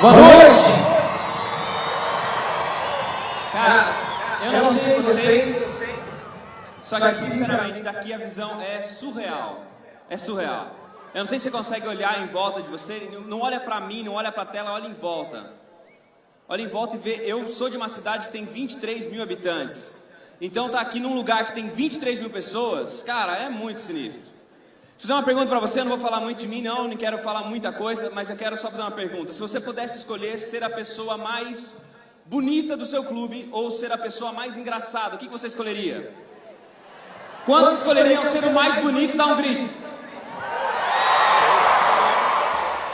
Boa noite! Cara, eu não sei vocês, só que sinceramente daqui a visão é surreal. É surreal. Eu não sei se você consegue olhar em volta de você, não olha pra mim, não olha pra tela, olha em volta. Olha em volta e vê, eu sou de uma cidade que tem 23 mil habitantes. Então tá aqui num lugar que tem 23 mil pessoas, cara, é muito sinistro. Deixa eu fazer uma pergunta pra você, eu não vou falar muito de mim não quero falar muita coisa, mas eu quero só fazer uma pergunta. Se você pudesse escolher ser a pessoa mais bonita do seu clube ou ser a pessoa mais engraçada, o que você escolheria? Quantos escolheriam ser o mais bonito? Dá um grito.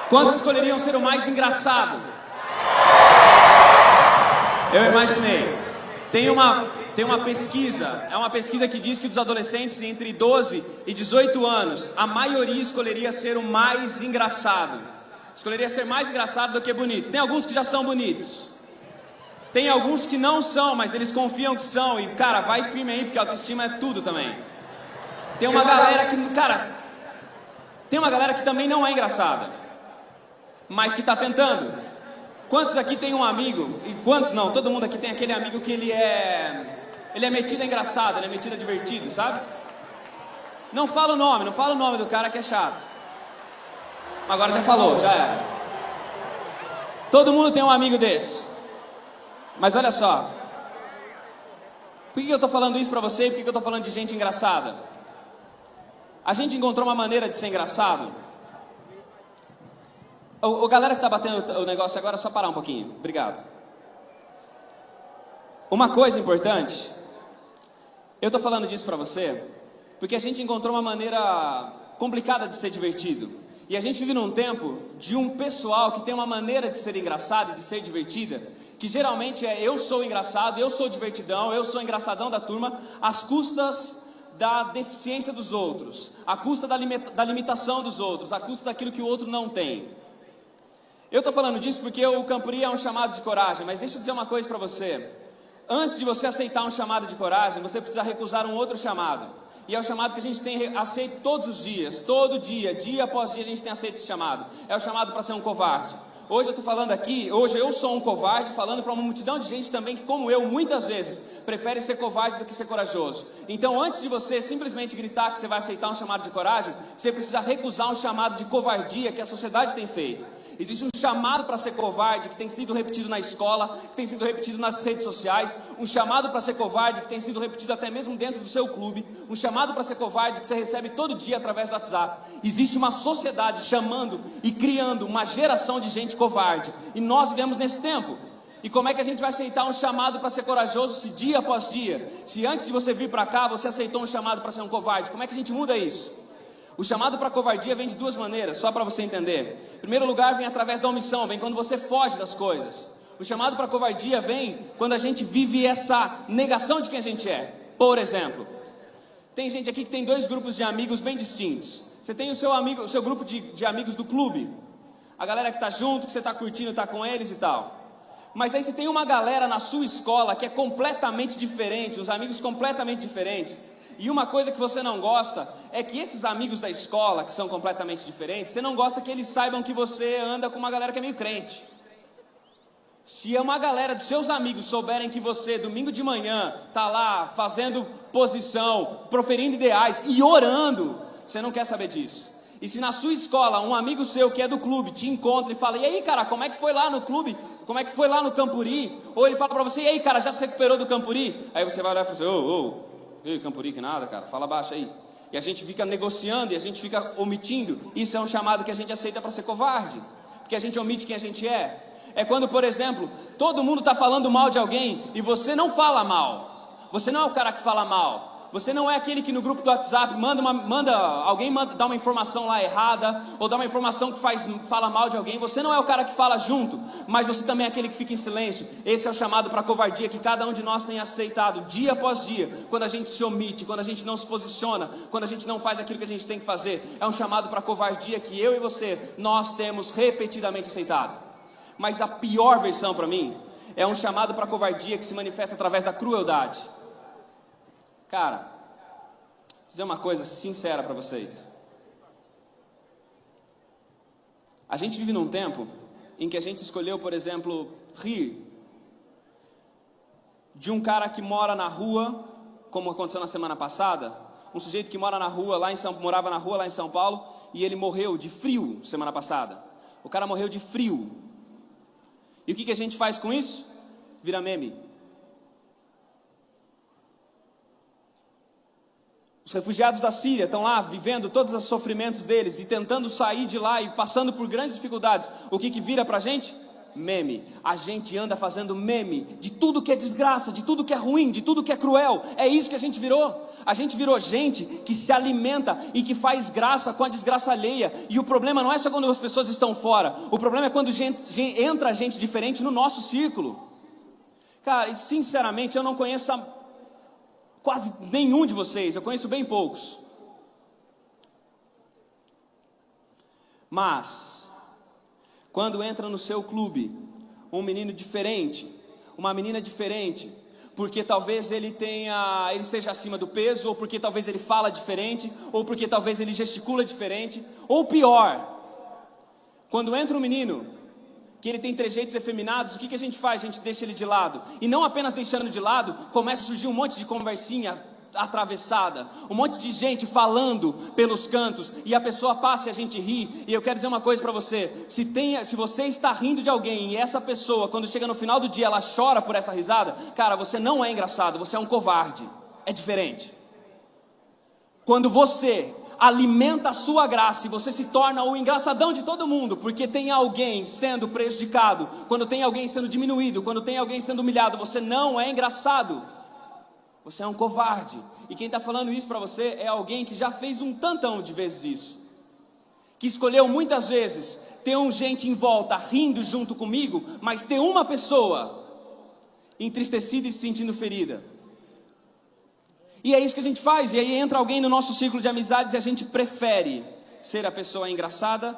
Quantos escolheriam ser o mais engraçado? Eu imaginei. Tem uma pesquisa, é uma pesquisa que diz que dos adolescentes entre 12 e 18 anos, a maioria escolheria ser o mais engraçado. Escolheria ser mais engraçado do que bonito. Tem alguns que já são bonitos. Tem alguns que não são, mas eles confiam que são. E, cara, vai firme aí, porque autoestima é tudo também. Tem uma galera que, cara, tem uma galera que também não é engraçada, mas que tá tentando. Quantos aqui tem um amigo, e quantos não, todo mundo aqui tem aquele amigo que ele é metido a engraçado, ele é metido a divertido, sabe? Não fala o nome do cara que é chato. Agora já falou, já era. Todo mundo tem um amigo desse. Mas olha só, por que eu tô falando isso pra você e por que eu tô falando de gente engraçada? A gente encontrou uma maneira de ser engraçado. O galera que tá batendo o negócio agora, só parar um pouquinho. Obrigado. Uma coisa importante, eu tô falando disso pra você, porque a gente encontrou uma maneira complicada de ser divertido. E a gente vive num tempo de um pessoal que tem uma maneira de ser engraçado e de ser divertida, que geralmente é eu sou engraçado, eu sou divertidão, eu sou engraçadão da turma, às custas da deficiência dos outros, à custa da limitação dos outros, à custa daquilo que o outro não tem. Eu estou falando disso porque o Campuri é um chamado de coragem, mas deixa eu dizer uma coisa para você. Antes de você aceitar um chamado de coragem, você precisa recusar um outro chamado. E é o chamado que a gente tem aceito todos os dias, todo dia, dia após dia a gente tem aceito esse chamado. É o chamado para ser um covarde. Hoje eu estou falando aqui, hoje eu sou um covarde falando para uma multidão de gente também que, como eu, muitas vezes, prefere ser covarde do que ser corajoso. Então, antes de você simplesmente gritar que você vai aceitar um chamado de coragem, você precisa recusar um chamado de covardia que a sociedade tem feito. Existe um chamado para ser covarde que tem sido repetido na escola, que tem sido repetido nas redes sociais, um chamado para ser covarde que tem sido repetido até mesmo dentro do seu clube, um chamado para ser covarde que você recebe todo dia através do WhatsApp. Existe uma sociedade chamando e criando uma geração de gente covarde, e nós vivemos nesse tempo. E como é que a gente vai aceitar um chamado para ser corajoso se dia após dia, se antes de você vir para cá, você aceitou um chamado para ser um covarde? Como é que a gente muda isso? O chamado para covardia vem de duas maneiras, só para você entender. Em primeiro lugar, vem através da omissão, vem quando você foge das coisas. O chamado para covardia vem quando a gente vive essa negação de quem a gente é. Por exemplo, tem gente aqui que tem dois grupos de amigos bem distintos. Você tem o seu grupo de amigos do clube, a galera que está junto, que você está curtindo, está com eles e tal. Mas aí você tem uma galera na sua escola que é completamente diferente, os amigos completamente diferentes. E uma coisa que você não gosta é que esses amigos da escola, que são completamente diferentes, você não gosta que eles saibam que você anda com uma galera que é meio crente. Se uma galera dos seus amigos souberem que você, domingo de manhã, tá lá fazendo posição, proferindo ideais e orando, você não quer saber disso. E se na sua escola um amigo seu que é do clube te encontra e fala: e aí, cara, como é que foi lá no clube? Como é que foi lá no Campuri? Ou ele fala pra você: e aí, cara, já se recuperou do Campuri? Aí você vai olhar e fala assim: ei, Campuri, que nada, cara, fala baixo aí. E a gente fica negociando e a gente fica omitindo. Isso é um chamado que a gente aceita para ser covarde, porque a gente omite quem a gente é. É quando, por exemplo, todo mundo está falando mal de alguém e você não fala mal. Você não é o cara que fala mal. Você não é aquele que no grupo do WhatsApp alguém dá uma informação lá errada, ou dá uma informação que fala mal de alguém. Você não é o cara que fala junto, mas você também é aquele que fica em silêncio. Esse é o chamado para a covardia que cada um de nós tem aceitado dia após dia. Quando a gente se omite, quando a gente não se posiciona, quando a gente não faz aquilo que a gente tem que fazer. É um chamado para a covardia que eu e você, nós temos repetidamente aceitado. Mas a pior versão para mim é um chamado para a covardia que se manifesta através da crueldade. Cara, vou dizer uma coisa sincera para vocês. A gente vive num tempo em que a gente escolheu, por exemplo, rir de um cara que mora na rua, como aconteceu na semana passada, um sujeito que morava na rua lá em São Paulo, e ele morreu de frio semana passada. O cara morreu de frio. E o que a gente faz com isso? Vira meme. Os refugiados da Síria estão lá vivendo todos os sofrimentos deles e tentando sair de lá e passando por grandes dificuldades. O que vira pra gente? Meme. A gente anda fazendo meme de tudo que é desgraça, de tudo que é ruim, de tudo que é cruel. É isso que a gente virou. A gente virou gente que se alimenta e que faz graça com a desgraça alheia. E o problema não é só quando as pessoas estão fora. O problema é quando entra gente diferente no nosso círculo. Cara, e sinceramente eu não conheço quase nenhum de vocês. Eu conheço bem poucos. Mas quando entra no seu clube um menino diferente, uma menina diferente, porque talvez ele esteja acima do peso, ou porque talvez ele fala diferente, ou porque talvez ele gesticula diferente, ou pior, quando entra um menino que ele tem trejeitos efeminados, o que a gente faz? A gente deixa ele de lado. E não apenas deixando de lado, começa a surgir um monte de conversinha atravessada, um monte de gente falando pelos cantos, e a pessoa passa e a gente ri. E eu quero dizer uma coisa para você: se você está rindo de alguém e essa pessoa, quando chega no final do dia, ela chora por essa risada, cara, você não é engraçado, você é um covarde. É diferente. Quando você alimenta a sua graça e você se torna o engraçadão de todo mundo, porque tem alguém sendo prejudicado, quando tem alguém sendo diminuído, quando tem alguém sendo humilhado, você não é engraçado. Você é um covarde. E quem está falando isso para você é alguém que já fez um tantão de vezes isso, que escolheu muitas vezes ter gente em volta rindo junto comigo, mas ter uma pessoa entristecida e se sentindo ferida. E é isso que a gente faz. E aí entra alguém no nosso círculo de amizades e a gente prefere ser a pessoa engraçada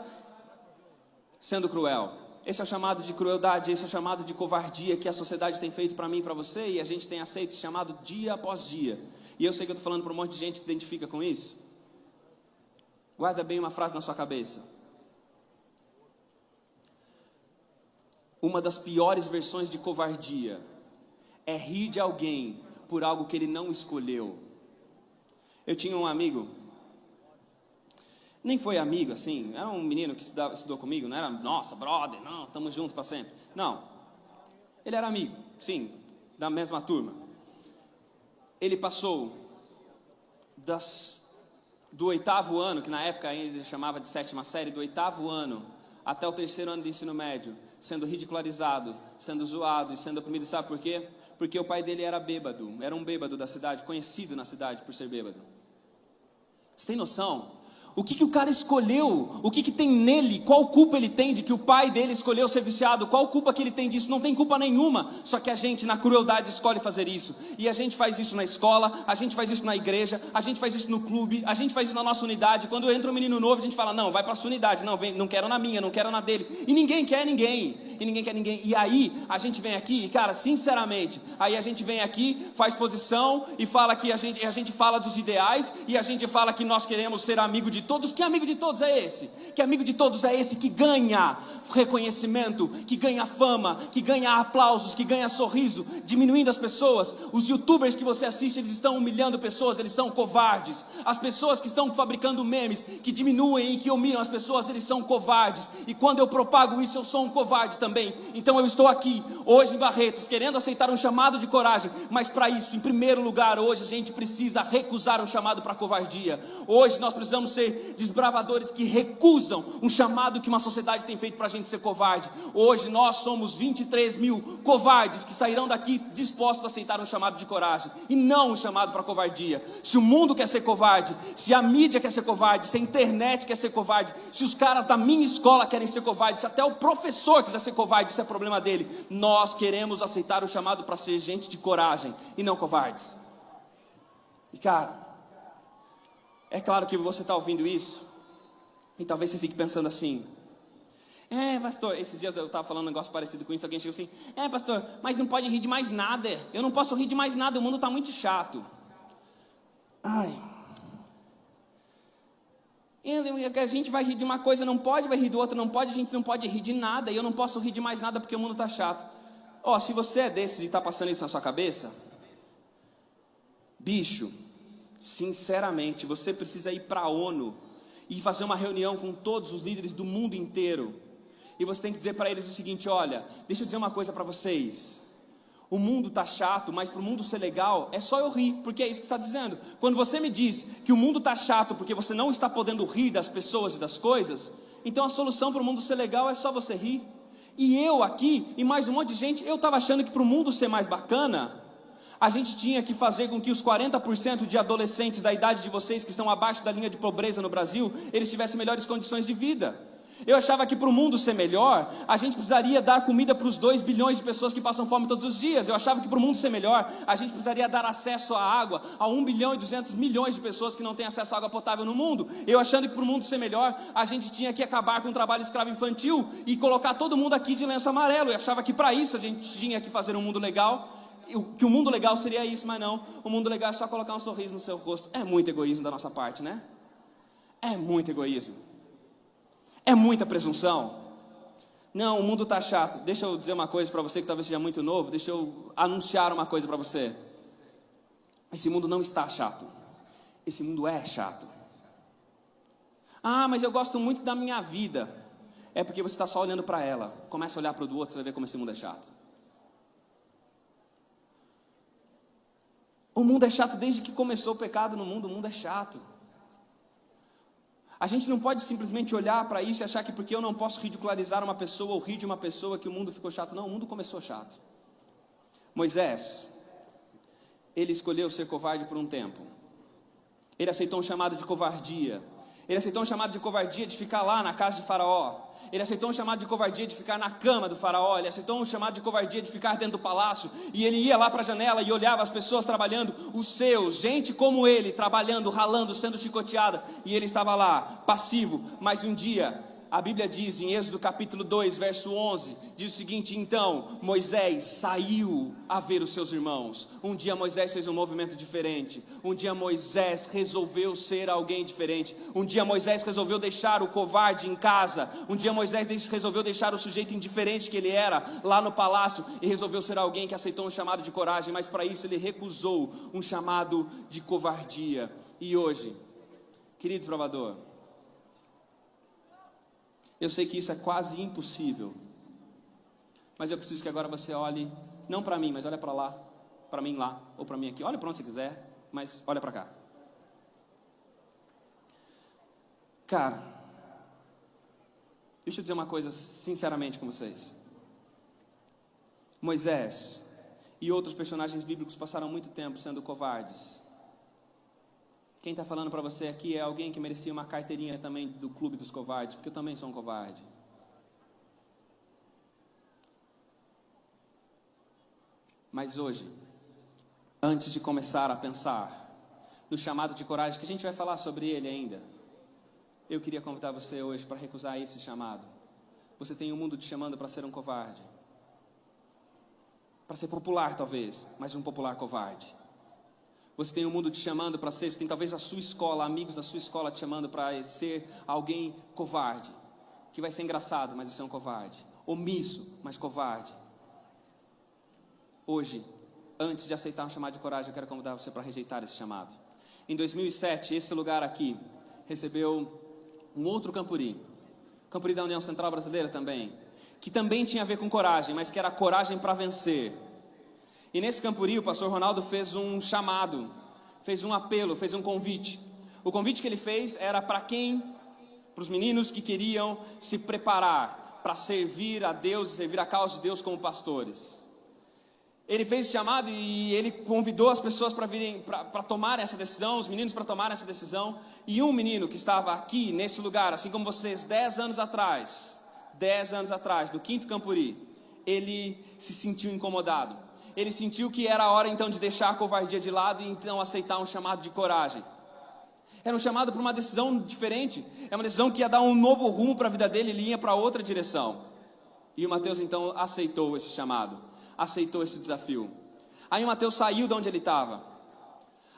sendo cruel. Esse é o chamado de crueldade, esse é o chamado de covardia que a sociedade tem feito para mim e para você, e a gente tem aceito esse chamado dia após dia. E eu sei que eu estou falando para um monte de gente que se identifica com isso. Guarda bem uma frase na sua cabeça. Uma das piores versões de covardia é rir de alguém por algo que ele não escolheu. Eu tinha um amigo, nem foi amigo assim, era um menino que estudou comigo, não era, nossa, brother, não, estamos juntos para sempre. Não, ele era amigo, sim, da mesma turma. Ele passou do 8º ano, que na época ainda chamava de 7ª série, do 8º ano até o 3º ano de ensino médio, sendo ridicularizado, sendo zoado e sendo oprimido. Sabe por quê? Porque o pai dele era bêbado, era um bêbado da cidade, conhecido na cidade por ser bêbado. Você tem noção? O que o cara escolheu? O que tem nele? Qual culpa ele tem de que o pai dele escolheu ser viciado? Qual culpa que ele tem disso? Não tem culpa nenhuma. Só que a gente, na crueldade, escolhe fazer isso. E a gente faz isso na escola, a gente faz isso na igreja, a gente faz isso no clube, a gente faz isso na nossa unidade. Quando entra um menino novo, a gente fala, não, vai para a sua unidade. Não, vem, não quero na minha, não quero na dele. E ninguém quer ninguém. E ninguém quer ninguém. E aí, a gente vem aqui, e cara, sinceramente, aí a gente vem aqui, faz posição e fala que a gente fala dos ideais, e a gente fala que nós queremos ser amigo de todos. Que amigo de todos é esse? Que amigo de todos é esse que ganha reconhecimento, que ganha fama, que ganha aplausos, que ganha sorriso, diminuindo as pessoas? Os youtubers que você assiste, eles estão humilhando pessoas, eles são covardes. As pessoas que estão fabricando memes, que diminuem e que humilham as pessoas, eles são covardes. E quando eu propago isso, eu sou um covarde também. Então eu estou aqui, hoje em Barretos, querendo aceitar um chamado de coragem. Mas para isso, em primeiro lugar, hoje a gente precisa recusar um chamado para covardia. Hoje nós precisamos ser desbravadores que recusam um chamado que uma sociedade tem feito para a gente ser covarde. Hoje nós somos 23 mil covardes que sairão daqui dispostos a aceitar um chamado de coragem e não um chamado para covardia. Se o mundo quer ser covarde, se a mídia quer ser covarde, se a internet quer ser covarde, se os caras da minha escola querem ser covardes, se até o professor quiser ser covarde, isso é problema dele. Nós queremos aceitar o chamado para ser gente de coragem e não covardes. E cara, é claro que você está ouvindo isso e talvez você fique pensando assim, pastor, esses dias eu estava falando um negócio parecido com isso, alguém chegou assim, pastor, mas não pode rir de mais nada, eu não posso rir de mais nada, o mundo está muito chato. A gente vai rir de uma coisa, não pode, vai rir do outro, não pode, a gente não pode rir de nada, e eu não posso rir de mais nada porque o mundo está chato. Se você é desses e está passando isso na sua cabeça, bicho, sinceramente, você precisa ir para a ONU e fazer uma reunião com todos os líderes do mundo inteiro, e você tem que dizer para eles o seguinte: olha, deixa eu dizer uma coisa para vocês. O mundo está chato, mas para o mundo ser legal, é só eu rir, porque é isso que está dizendo. Quando você me diz que o mundo está chato porque você não está podendo rir das pessoas e das coisas, então a solução para o mundo ser legal é só você rir. E eu aqui, e mais um monte de gente, eu estava achando que para o mundo ser mais bacana, a gente tinha que fazer com que os 40% de adolescentes da idade de vocês, que estão abaixo da linha de pobreza no Brasil, eles tivessem melhores condições de vida. Eu achava que para o mundo ser melhor, a gente precisaria dar comida para os 2 bilhões de pessoas que passam fome todos os dias. Eu achava que para o mundo ser melhor, a gente precisaria dar acesso à água a 1 bilhão e 200 milhões de pessoas que não têm acesso à água potável no mundo. Eu achando que para o mundo ser melhor, a gente tinha que acabar com o trabalho escravo infantil e colocar todo mundo aqui de lenço amarelo. Eu achava que para isso a gente tinha que fazer um mundo legal, que o mundo legal seria isso, mas não. O mundo legal é só colocar um sorriso no seu rosto. É muito egoísmo da nossa parte, né? É muito egoísmo. É muita presunção. Não, o mundo está chato. Deixa eu dizer uma coisa para você que talvez seja muito novo. Deixa eu anunciar uma coisa para você. Esse mundo não está chato. Esse mundo é chato. Mas eu gosto muito da minha vida. É porque você está só olhando para ela. Começa a olhar para o do outro, você vai ver como esse mundo é chato. O mundo é chato desde que começou o pecado no mundo. O mundo é chato. A gente não pode simplesmente olhar para isso e achar que porque eu não posso ridicularizar uma pessoa ou rir de uma pessoa que o mundo ficou chato. Não, o mundo começou chato. Moisés, ele escolheu ser covarde por um tempo. Ele aceitou um chamado de covardia. Ele aceitou um chamado de covardia de ficar lá na casa de Faraó. Ele aceitou um chamado de covardia de ficar na cama do Faraó. Ele aceitou um chamado de covardia de ficar dentro do palácio. E ele ia lá para a janela e olhava as pessoas trabalhando, os seus, gente como ele, trabalhando, ralando, sendo chicoteada. E ele estava lá, passivo. Mas um dia, a Bíblia diz em Êxodo capítulo 2, verso 11, diz o seguinte: então Moisés saiu a ver os seus irmãos. Um dia Moisés fez um movimento diferente. Um dia Moisés resolveu ser alguém diferente. Um dia Moisés resolveu deixar o covarde em casa. Um dia Moisés resolveu deixar o sujeito indiferente que ele era lá no palácio e resolveu ser alguém que aceitou um chamado de coragem, mas para isso ele recusou um chamado de covardia. E hoje, querido provador, eu sei que isso é quase impossível, mas eu preciso que agora você olhe, não para mim, mas olha para lá, para mim lá, ou para mim aqui. Olha para onde você quiser, mas olha para cá. Cara, deixa eu dizer uma coisa sinceramente com vocês. Moisés e outros personagens bíblicos passaram muito tempo sendo covardes. Quem está falando para você aqui é alguém que merecia uma carteirinha também do clube dos covardes, porque eu também sou um covarde. Mas hoje, antes de começar a pensar no chamado de coragem, que a gente vai falar sobre ele ainda, eu queria convidar você hoje para recusar esse chamado. Você tem o mundo te chamando para ser um covarde, para ser popular talvez, mas um popular covarde. Você tem o mundo te chamando para ser, você tem talvez a sua escola, amigos da sua escola te chamando para ser alguém covarde, que vai ser engraçado, mas você é um covarde, omisso, mas covarde. Hoje, antes de aceitar um chamado de coragem, eu quero convidar você para rejeitar esse chamado. Em 2007, esse lugar aqui recebeu um outro Campuri da União Central Brasileira também, que também tinha a ver com coragem, mas que era coragem para vencer. E nesse Campuri, o pastor Ronaldo fez um chamado, fez um apelo, fez um convite. O convite que ele fez era para os meninos que queriam se preparar para servir a Deus e servir a causa de Deus como pastores. Ele fez esse chamado e ele convidou as pessoas para virem, para tomar essa decisão, os meninos para tomar essa decisão. E um menino que estava aqui nesse lugar, assim como vocês, 10 anos atrás, no 5º Campuri, ele se sentiu incomodado. Ele sentiu que era a hora então de deixar a covardia de lado e então aceitar um chamado de coragem. Era um chamado para uma decisão diferente. É uma decisão que ia dar um novo rumo para a vida dele, ele ia para outra direção. E o Mateus então aceitou esse chamado, aceitou esse desafio. Aí o Mateus saiu de onde ele estava.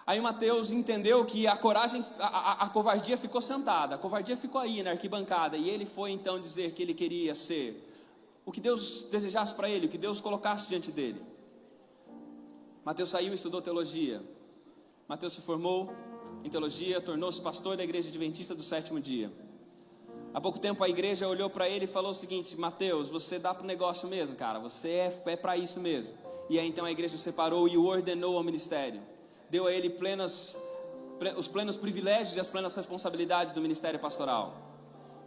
Aí Mateus entendeu que a coragem, a covardia ficou sentada, a covardia ficou aí na arquibancada, e ele foi então dizer que ele queria ser o que Deus desejasse para ele, o que Deus colocasse diante dele. Mateus saiu e estudou teologia. Mateus se formou em teologia, tornou-se pastor da igreja adventista do sétimo dia. Há pouco tempo a igreja olhou para ele e falou o seguinte: Mateus, você dá para o negócio mesmo, cara, você é para isso mesmo. E aí então a igreja o separou e o ordenou ao ministério. Deu a ele os plenos privilégios e as plenas responsabilidades do ministério pastoral.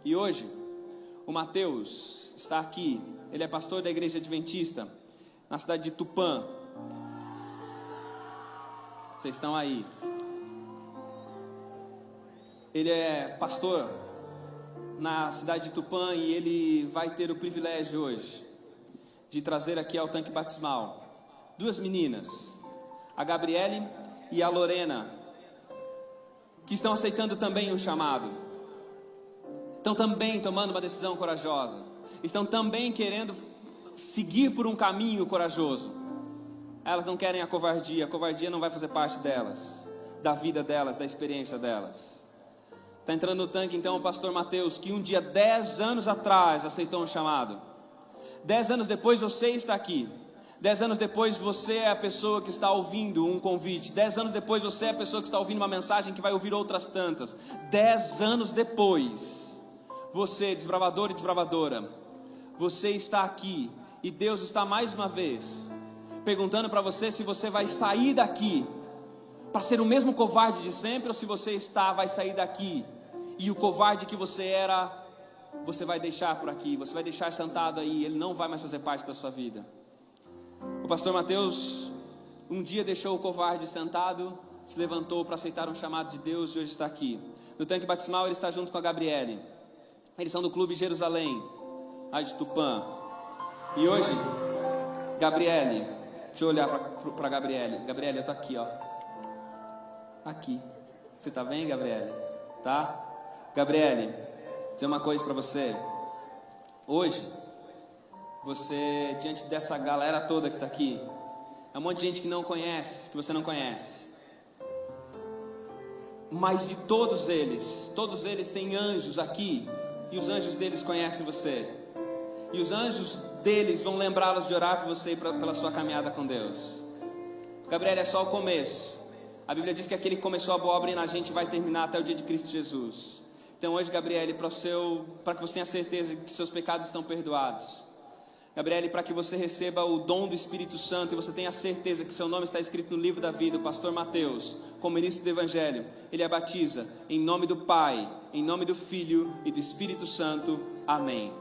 E hoje, o Mateus está aqui. Ele é pastor da igreja adventista na cidade de Tupã. Vocês estão aí. Ele é pastor na cidade de Tupã e ele vai ter o privilégio hoje de trazer aqui ao tanque batismal duas meninas, a Gabriele e a Lorena, que estão aceitando também o chamado, estão também tomando uma decisão corajosa, estão também querendo seguir por um caminho corajoso. Elas não querem a covardia não vai fazer parte delas, da vida delas, da experiência delas. Está entrando no tanque então o pastor Mateus, que um dia 10 anos atrás aceitou um chamado. 10 anos depois você está aqui. 10 anos depois você é a pessoa que está ouvindo um convite. 10 anos depois você é a pessoa que está ouvindo uma mensagem que vai ouvir outras tantas. 10 anos depois, você, desbravador e desbravadora, você está aqui e Deus está mais uma vez perguntando para você se você vai sair daqui para ser o mesmo covarde de sempre, ou se você vai sair daqui e o covarde que você era, você vai deixar por aqui, você vai deixar sentado aí, ele não vai mais fazer parte da sua vida. O pastor Mateus um dia deixou o covarde sentado, se levantou para aceitar um chamado de Deus e hoje está aqui. No tanque batismal ele está junto com a Gabriele. Eles são do Clube Jerusalém, lá de Tupã. E hoje, Gabriele, deixa eu olhar para Gabriele. Gabriele, eu estou aqui, ó. Aqui. Você está bem, Gabriele? Tá? Gabriele, vou dizer uma coisa para você. Hoje, você, diante dessa galera toda que está aqui, é um monte de gente que não conhece, que você não conhece. Mas de todos eles têm anjos aqui, e os anjos deles conhecem você. E os anjos deles vão lembrá-los de orar por você e pela sua caminhada com Deus. Gabriele, é só o começo. A Bíblia diz que aquele que começou a boa obra na gente vai terminar até o dia de Cristo Jesus. Então hoje, Gabriele, para que você tenha certeza que seus pecados estão perdoados. Gabriele, para que você receba o dom do Espírito Santo e você tenha certeza que seu nome está escrito no livro da vida, o pastor Mateus, como ministro do Evangelho, ele a batiza em nome do Pai, em nome do Filho e do Espírito Santo. Amém.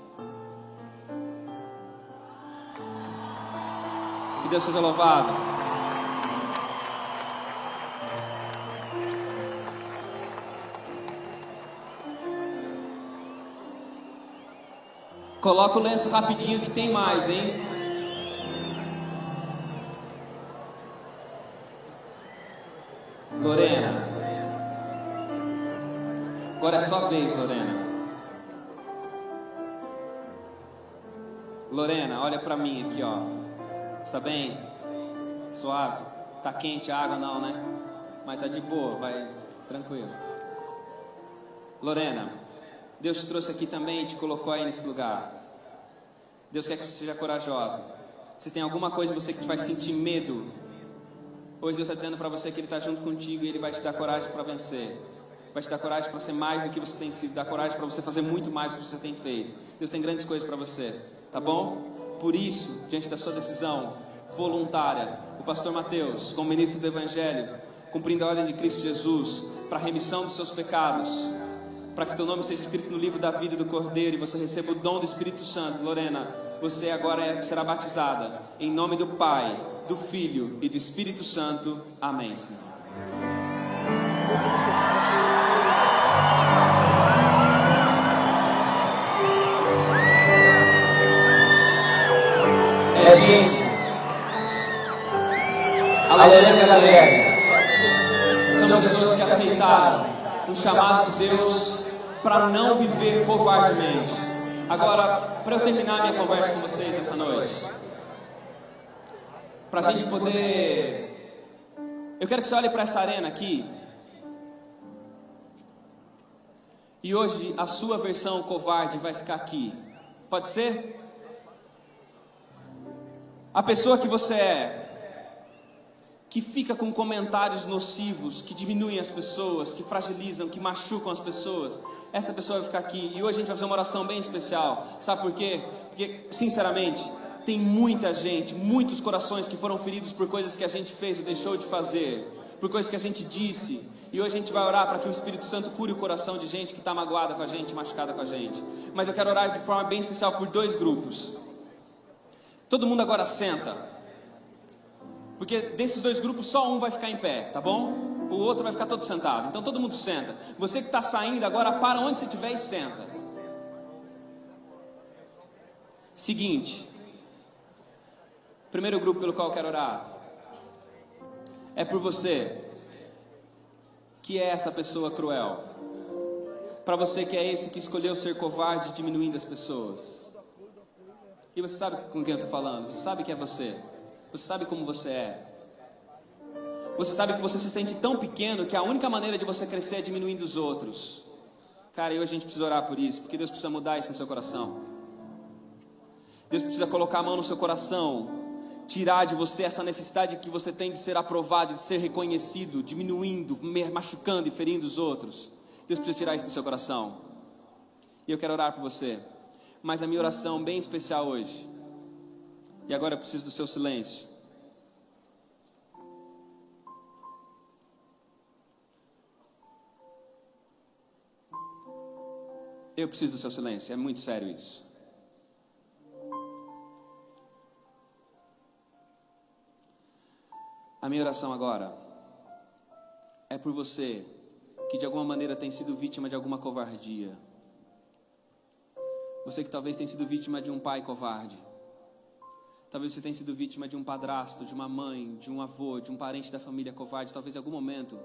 Que Deus seja louvado. Coloca o lenço rapidinho que tem mais, hein? Lorena. Agora é sua vez, Lorena. Lorena, olha pra mim aqui, ó. Está bem? Suave? Tá quente a água? Não, né? Mas tá de boa, vai tranquilo. Lorena, Deus te trouxe aqui também e te colocou aí nesse lugar. Deus quer que você seja corajosa. Se tem alguma coisa que você que vai sentir medo, hoje Deus está dizendo para você que Ele está junto contigo e Ele vai te dar coragem para vencer. Vai te dar coragem para ser mais do que você tem sido, dar coragem para você fazer muito mais do que você tem feito. Deus tem grandes coisas para você, tá bom? Por isso, diante da sua decisão voluntária, o pastor Mateus, como ministro do Evangelho, cumprindo a ordem de Cristo Jesus, para a remissão dos seus pecados, para que teu nome seja escrito no livro da vida do Cordeiro e você receba o dom do Espírito Santo. Lorena, você agora será batizada em nome do Pai, do Filho e do Espírito Santo. Amém, Senhor. Gente, a Lorena e a Gabriele são pessoas que aceitaram o chamado de Deus para não viver covardemente. Agora, para eu terminar minha conversa com vocês essa noite, para a gente poder Eu quero que você olhe para essa arena aqui. E hoje a sua versão covarde vai ficar aqui. Pode ser? A pessoa que você é, que fica com comentários nocivos, que diminuem as pessoas, que fragilizam, que machucam as pessoas, essa pessoa vai ficar aqui. E hoje a gente vai fazer uma oração bem especial. Sabe por quê? Porque, sinceramente, tem muita gente, muitos corações que foram feridos por coisas que a gente fez ou deixou de fazer, por coisas que a gente disse. E hoje a gente vai orar para que o Espírito Santo cure o coração de gente que está magoada com a gente, machucada com a gente. Mas eu quero orar de forma bem especial por 2 grupos. Todo mundo agora senta. Porque desses 2 grupos só um vai ficar em pé, tá bom? O outro vai ficar todo sentado. Então todo mundo senta. Você que está saindo agora, para onde você estiver e senta. Seguinte. Primeiro grupo pelo qual eu quero orar é por você que é essa pessoa cruel, para você que é esse que escolheu ser covarde, diminuindo as pessoas. E você sabe com quem eu estou falando, você sabe que é você sabe como você é, você sabe que você se sente tão pequeno que a única maneira de você crescer é diminuindo os outros. Cara, e hoje a gente precisa orar por isso, porque Deus precisa mudar isso no seu coração. Deus precisa colocar a mão no seu coração, tirar de você essa necessidade que você tem de ser aprovado, de ser reconhecido, diminuindo, machucando e ferindo os outros. Deus precisa tirar isso do seu coração. E eu quero orar por você. Mas a minha oração bem especial hoje, e agora eu preciso do seu silêncio. Eu preciso do seu silêncio, é muito sério isso. A minha oração agora é por você que de alguma maneira tem sido vítima de alguma covardia. Você que talvez tenha sido vítima de um pai covarde. Talvez você tenha sido vítima de um padrasto, de uma mãe, de um avô, de um parente da família covarde. Talvez em algum momento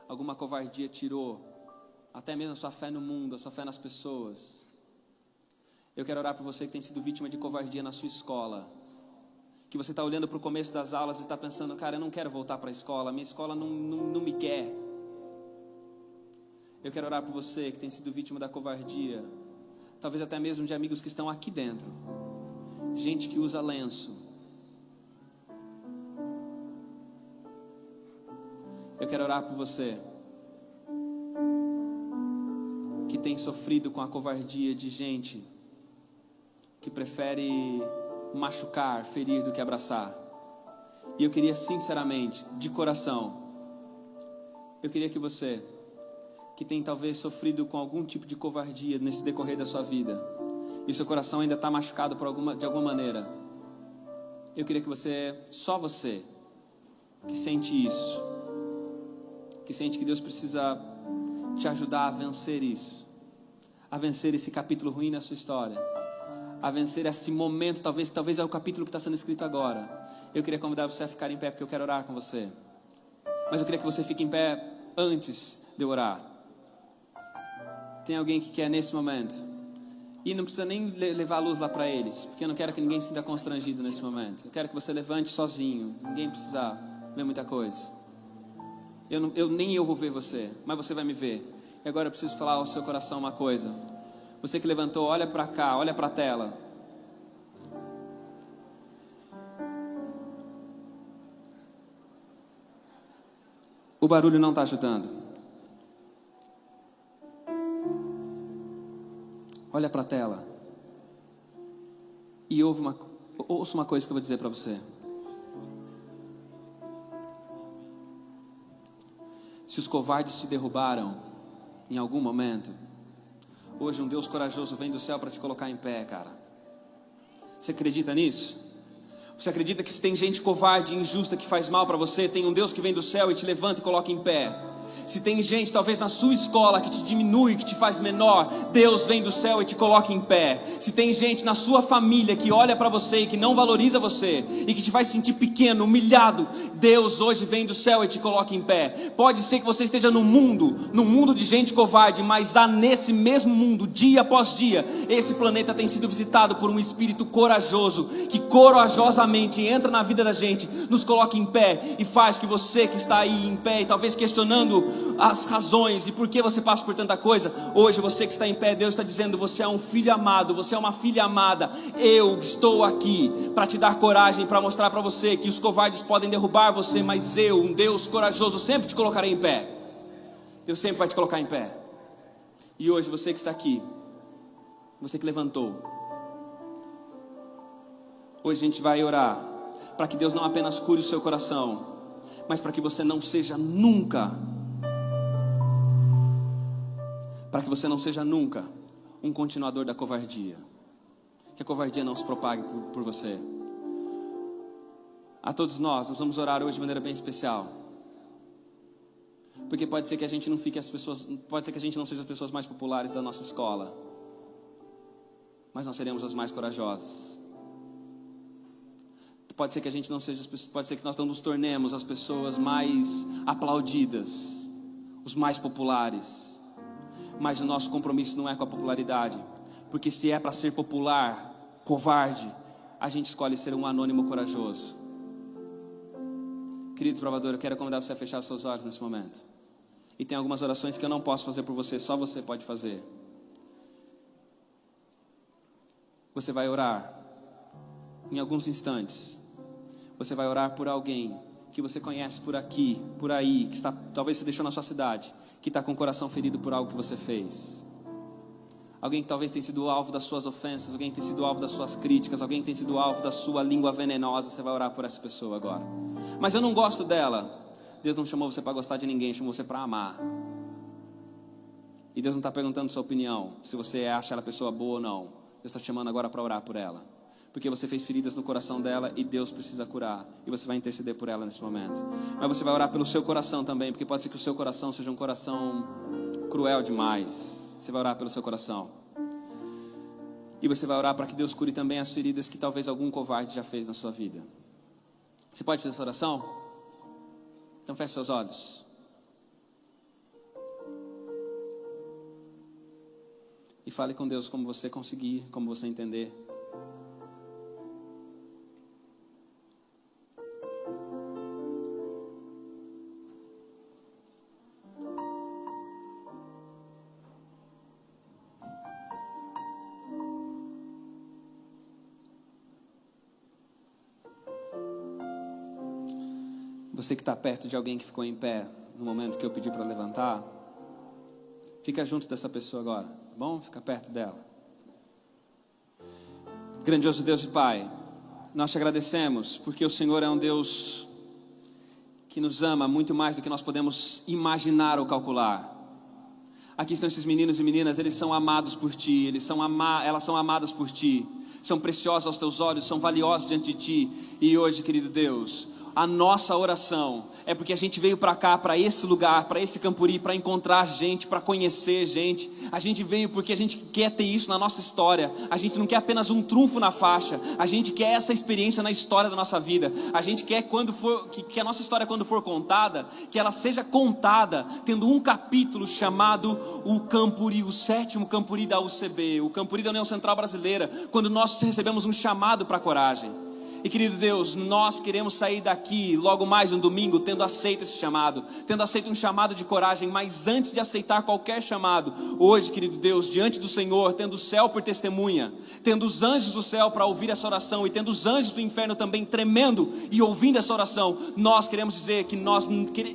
alguma covardia tirou até mesmo a sua fé no mundo, a sua fé nas pessoas. Eu quero orar por você que tem sido vítima de covardia na sua escola. Que você está olhando para o começo das aulas e está pensando, cara, eu não quero voltar para a escola, minha escola não me quer. Eu quero orar por você que tem sido vítima da covardia, talvez até mesmo de amigos que estão aqui dentro, gente que usa lenço. Eu quero orar por você que tem sofrido com a covardia de gente que prefere machucar, ferir do que abraçar. E eu queria sinceramente, de coração, eu queria que você, que tem talvez sofrido com algum tipo de covardia nesse decorrer da sua vida, e o seu coração ainda está machucado de alguma maneira, eu queria que você, só você, que sente isso, que sente que Deus precisa te ajudar a vencer isso, a vencer esse capítulo ruim na sua história, a vencer esse momento, talvez é o capítulo que está sendo escrito agora. Eu queria convidar você a ficar em pé, porque eu quero orar com você. Mas eu queria que você fique em pé antes de eu orar. Tem alguém que quer nesse momento? E não precisa nem levar a luz lá para eles, porque eu não quero que ninguém se sinta constrangido nesse momento. Eu quero que você levante sozinho, ninguém precisa ver muita coisa. Nem eu vou ver você, mas você vai me ver. E agora eu preciso falar ao seu coração uma coisa. Você que levantou, olha para cá, olha para a tela. O barulho não está ajudando. Olha para a tela. E ouça uma coisa que eu vou dizer para você. Se os covardes te derrubaram em algum momento, hoje um Deus corajoso vem do céu para te colocar em pé, cara. Você acredita nisso? Você acredita que se tem gente covarde e injusta que faz mal para você, tem um Deus que vem do céu e te levanta e coloca em pé? Se tem gente, talvez na sua escola, que te diminui, que te faz menor, Deus vem do céu e te coloca em pé. Se tem gente na sua família que olha para você e que não valoriza você, e que te faz sentir pequeno, humilhado, Deus hoje vem do céu e te coloca em pé. Pode ser que você esteja num mundo de gente covarde, mas há nesse mesmo mundo, dia após dia, esse planeta tem sido visitado por um espírito corajoso, que corajosamente entra na vida da gente, nos coloca em pé e faz que você que está aí em pé e talvez questionando as razões e por que você passa por tanta coisa, hoje você que está em pé, Deus está dizendo: você é um filho amado, você é uma filha amada. Eu estou aqui para te dar coragem, para mostrar para você que os covardes podem derrubar você, mas eu, um Deus corajoso, sempre te colocarei em pé. Deus sempre vai te colocar em pé. E hoje você que está aqui, você que levantou, hoje a gente vai orar para que Deus não apenas cure o seu coração, mas para que você não seja nunca, um continuador da covardia. Que a covardia não se propague por você. A todos nós vamos orar hoje de maneira bem especial. Porque pode ser que a gente não fique pode ser que a gente não seja as pessoas mais populares da nossa escola, mas nós seremos as mais corajosas. Pode ser que a gente não seja, pode ser que nós não nos tornemos as pessoas mais aplaudidas, os mais populares, mas o nosso compromisso não é com a popularidade, porque se é para ser popular, covarde, a gente escolhe ser um anônimo corajoso. Querido provador, eu quero convidar você a fechar os seus olhos nesse momento. E tem algumas orações que eu não posso fazer por você, só você pode fazer. Você vai orar em alguns instantes. Você vai orar por alguém que você conhece por aqui, por aí, que está, talvez você deixou na sua cidade, que está com o coração ferido por algo que você fez. Alguém que talvez tenha sido alvo das suas ofensas, alguém que tenha sido alvo das suas críticas, alguém que tenha sido alvo da sua língua venenosa. Você vai orar por essa pessoa agora. Mas eu não gosto dela. Deus não chamou você para gostar de ninguém, chamou você para amar. E Deus não está perguntando sua opinião, se você acha ela pessoa boa ou não. Deus está te chamando agora para orar por ela, porque você fez feridas no coração dela e Deus precisa curar, e você vai interceder por ela nesse momento. Mas você vai orar pelo seu coração também, porque pode ser que o seu coração seja um coração cruel demais. Você vai orar pelo seu coração. E você vai orar para que Deus cure também as feridas que talvez algum covarde já fez na sua vida. Você pode fazer essa oração? Então feche seus olhos. E fale com Deus como você conseguir, como você entender. Você que está perto de alguém que ficou em pé no momento que eu pedi para levantar, fica junto dessa pessoa agora, tá bom? Fica perto dela. Grandioso Deus e Pai, nós te agradecemos porque o Senhor é um Deus que nos ama muito mais do que nós podemos imaginar ou calcular. Aqui estão esses meninos e meninas, eles são amados por Ti, elas são amadas por Ti, são preciosas aos Teus olhos, são valiosos diante de Ti. E hoje, querido Deus, a nossa oração é porque a gente veio para cá, para esse lugar, para esse Campuri, para encontrar gente, para conhecer gente. A gente veio porque a gente quer ter isso na nossa história. A gente não quer apenas um trunfo na faixa. A gente quer essa experiência na história da nossa vida. A gente quer que a nossa história, quando for contada, que ela seja contada tendo um capítulo chamado o Campuri, o 7º Campuri da UCB, o Campuri da União Central Brasileira, quando nós recebemos um chamado para a coragem. E querido Deus, nós queremos sair daqui logo mais no domingo tendo aceito esse chamado, tendo aceito um chamado de coragem. Mas antes de aceitar qualquer chamado, hoje, querido Deus, diante do Senhor, tendo o céu por testemunha, tendo os anjos do céu para ouvir essa oração e tendo os anjos do inferno também tremendo e ouvindo essa oração, nós queremos dizer que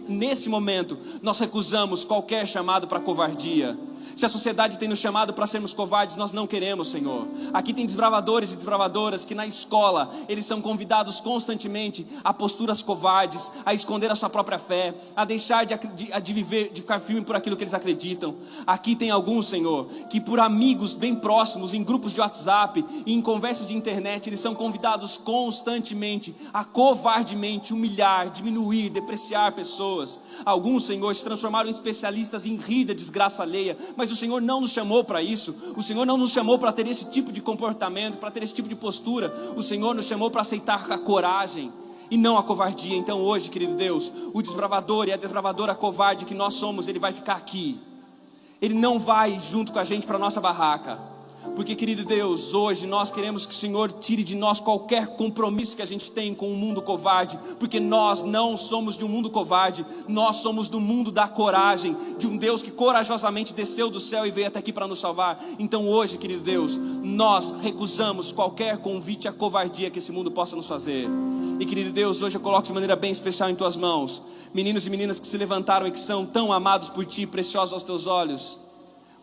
nesse momento nós recusamos qualquer chamado para covardia. Se a sociedade tem nos chamado para sermos covardes, nós não queremos, Senhor. Aqui tem desbravadores e desbravadoras que na escola, eles são convidados constantemente a posturas covardes, a esconder a sua própria fé, a deixar de viver, de ficar firme por aquilo que eles acreditam. Aqui tem alguns, Senhor, que por amigos bem próximos, em grupos de WhatsApp e em conversas de internet, eles são convidados constantemente a covardemente humilhar, diminuir, depreciar pessoas. Alguns, Senhor, se transformaram em especialistas em rir da desgraça alheia, mas o Senhor não nos chamou para isso. O Senhor não nos chamou para ter esse tipo de comportamento, para ter esse tipo de postura. O Senhor nos chamou para aceitar a coragem e não a covardia. Então hoje, querido Deus, o desbravador e a desbravadora covarde que nós somos, ele vai ficar aqui. Ele não vai junto com a gente para a nossa barraca. Porque, querido Deus, hoje nós queremos que o Senhor tire de nós qualquer compromisso que a gente tem com o mundo covarde. Porque nós não somos de um mundo covarde, nós somos do mundo da coragem, de um Deus que corajosamente desceu do céu e veio até aqui para nos salvar. Então hoje, querido Deus, nós recusamos qualquer convite à covardia que esse mundo possa nos fazer. E, querido Deus, hoje eu coloco de maneira bem especial em Tuas mãos meninos e meninas que se levantaram e que são tão amados por Ti, preciosos aos Teus olhos,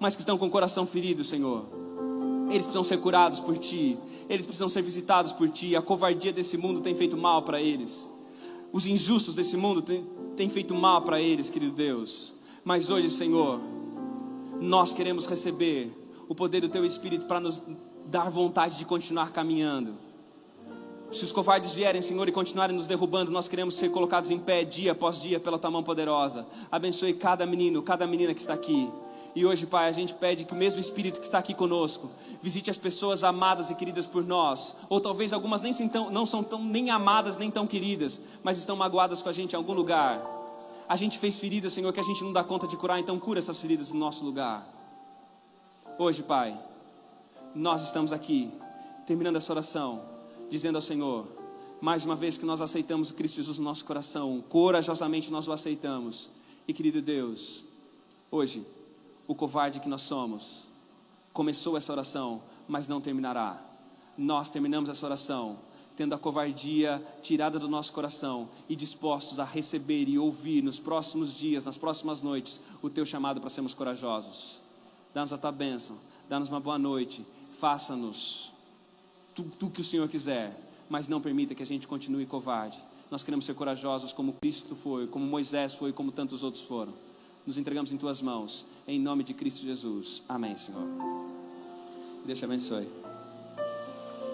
mas que estão com o coração ferido, Senhor. Eles precisam ser curados por Ti, eles precisam ser visitados por Ti. A covardia desse mundo tem feito mal para eles, os injustos desse mundo têm feito mal para eles, querido Deus. Mas hoje, Senhor, nós queremos receber o poder do Teu Espírito para nos dar vontade de continuar caminhando. Se os covardes vierem, Senhor, e continuarem nos derrubando, nós queremos ser colocados em pé dia após dia pela Tua mão poderosa. Abençoe cada menino, cada menina que está aqui. E hoje, Pai, a gente pede que o mesmo Espírito que está aqui conosco visite as pessoas amadas e queridas por nós. Ou talvez algumas não são tão nem amadas, nem tão queridas, mas estão magoadas com a gente em algum lugar. A gente fez feridas, Senhor, que a gente não dá conta de curar, então cura essas feridas no nosso lugar. Hoje, Pai, nós estamos aqui, terminando essa oração, dizendo ao Senhor, mais uma vez que nós aceitamos o Cristo Jesus no nosso coração, corajosamente nós o aceitamos. E, querido Deus, hoje, o covarde que nós somos começou essa oração, mas não terminará. Nós terminamos essa oração tendo a covardia tirada do nosso coração e dispostos a receber e ouvir nos próximos dias, nas próximas noites, o Teu chamado para sermos corajosos. Dá-nos a Tua bênção, dá-nos uma boa noite, faça-nos tu que o Senhor quiser, mas não permita que a gente continue covarde. Nós queremos ser corajosos como Cristo foi, como Moisés foi, como tantos outros foram. Nos entregamos em Tuas mãos, em nome de Cristo Jesus. Amém, Senhor. Deus te abençoe.